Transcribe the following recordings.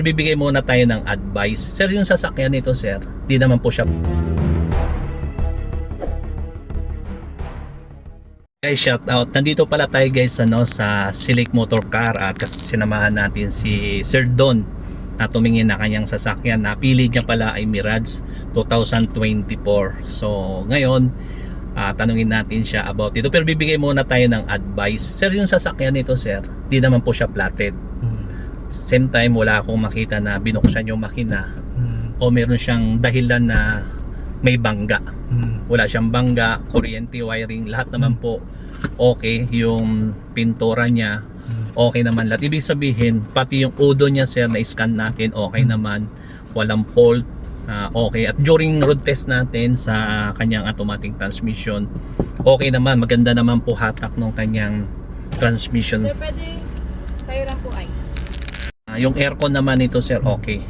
Bibigay muna tayo ng advice. Sir, yung sasakyan nito sir, di naman po siya. Guys, shout out. Nandito pala tayo guys sa Select Motor Car at sinamahan natin si Sir Don na tumingin na kanyang sasakyan. Napili niya pala ay Mirage 2024. So ngayon, tanungin natin siya about ito. Pero bibigay muna tayo ng advice. Sir, yung sasakyan nito sir, di naman po siya platted. Same time, wala akong makita na binuksan yung makina o meron siyang dahilan na may bangga. Wala siyang bangga, kuryente, wiring, lahat naman po okay. Yung pintura niya okay naman lahat. Ibig sabihin, pati yung udo niya sir, na-scan natin, okay naman, walang fault, okay. At during road test natin sa kanyang automatic transmission, okay naman, maganda naman po hatak ng kanyang transmission. Sir, pwede tayo lang po ay. Yung aircon naman nito sir, okay.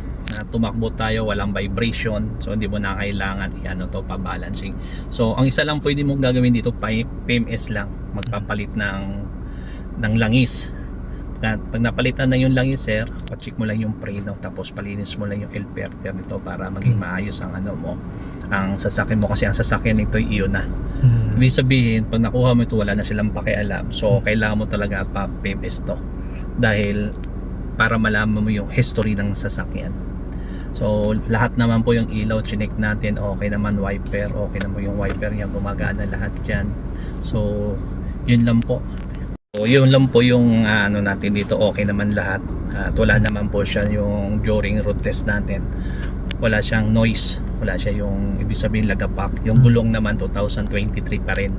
Tumakbo tayo, walang vibration. So hindi mo na kailangan pa-balancing. So ang isa lang pwede mong gagawin dito, PMS lang, magpapalit ng langis. Pag napalitan na yung langis sir, pa-check mo lang yung preno, tapos palinis mo lang yung filter nito para maging maayos ang ang sasakyan mo, kasi ang sasakyan nito ay iyon na. Ibig sabihin, pag nakuha mo ito, wala na silang pakialam. So kailangan mo talaga pa-PMS to, dahil para malaman mo yung history ng sasakyan. So lahat naman po yung ilaw chinek natin, okay naman, wiper okay naman, yung wiper niya gumagana lahat dyan. So yun lang po. So yun lang po yung natin dito, okay naman lahat. At wala naman po siya yung during road test natin, wala siyang noise, wala siya yung ibig sabihin lagapak. Yung gulong naman 2023 pa rin.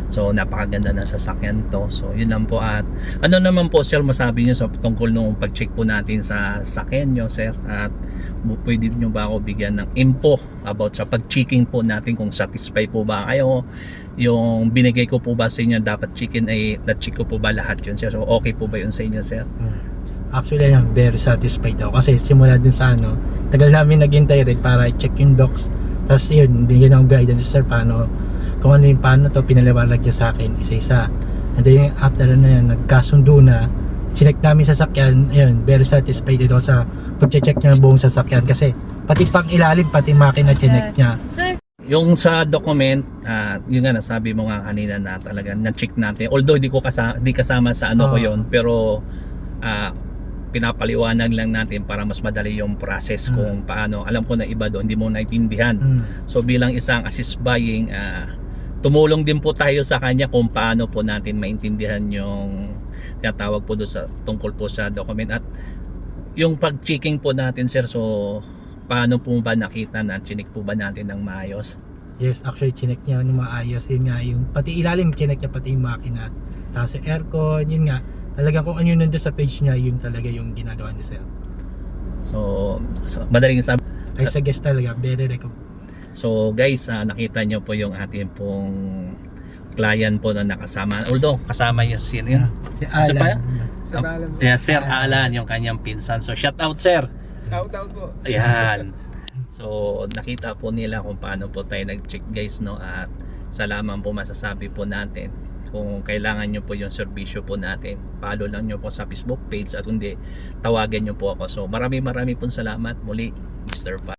So napakaganda ng sasakyan to. So yun lang po. At ano naman po sir masabi niyo sa tungkol nung pag-check po natin sa sasakyan niyo sir, at pwede niyo ba ako bigyan ng info about sa pag-checking po natin, kung satisfied po ba kayo, yung binigay ko po ba sa inyo, dapat checkin ay na-check ko po ba lahat yun sir? So okay po ba yun sa inyo sir? Actually I'm very satisfied ako kasi simula dun sa tagal namin naghintay rin para i-check yung docs. Tapos yun, hindi ako guidance sir paano, kung ano yung paano to, pinaliwanag niya sa akin isa-isa. And then after na yan, nagkasundo na, chinek namin sasakyan. Ayun, very satisfied ako sa pag-check niya ng buong sasakyan, kasi pati pang ilalim, pati makina chinek niya. Sir, Yung sa document, yun nga nasabi mo nga kanina na talaga na-check natin. Although di kasama sa ko yon, pero pinapaliwanag lang natin para mas madali yung process kung paano. Alam ko na iba doon hindi mo naintindihan. So bilang isang assist buying, tumulong din po tayo sa kanya kung paano po natin maintindihan yung tinatawag po doon sa tungkol po sa document. At yung pag-checking po natin sir, so paano po ba nakita na chinik po ba natin ng maayos? Yes, actually chinek niya ng maayos. Yun nga, yung pati ilalim chinek niya, pati yung makina, tapos yung aircon, yun nga talaga kung ano yun nandun sa page niya, yun talaga yung ginagawa niya sir. So madaling sabi, I suggest talaga, very recommend. so guys, nakita nyo po yung ating pong client po na nakasama, although kasama yung sino yun? Si Isa pa? Alan. Yeah, Sir Alan, yung kanyang pinsan. So shout out sir. Shout out po. Ayan. So nakita po nila kung paano po tayo nag-check guys, no? At salamat po masasabi po natin. Kung kailangan nyo po yung serbisyo po natin, follow lang nyo po sa Facebook page, at kundi tawagan nyo po ako. So marami pong salamat muli, Mr. Pat.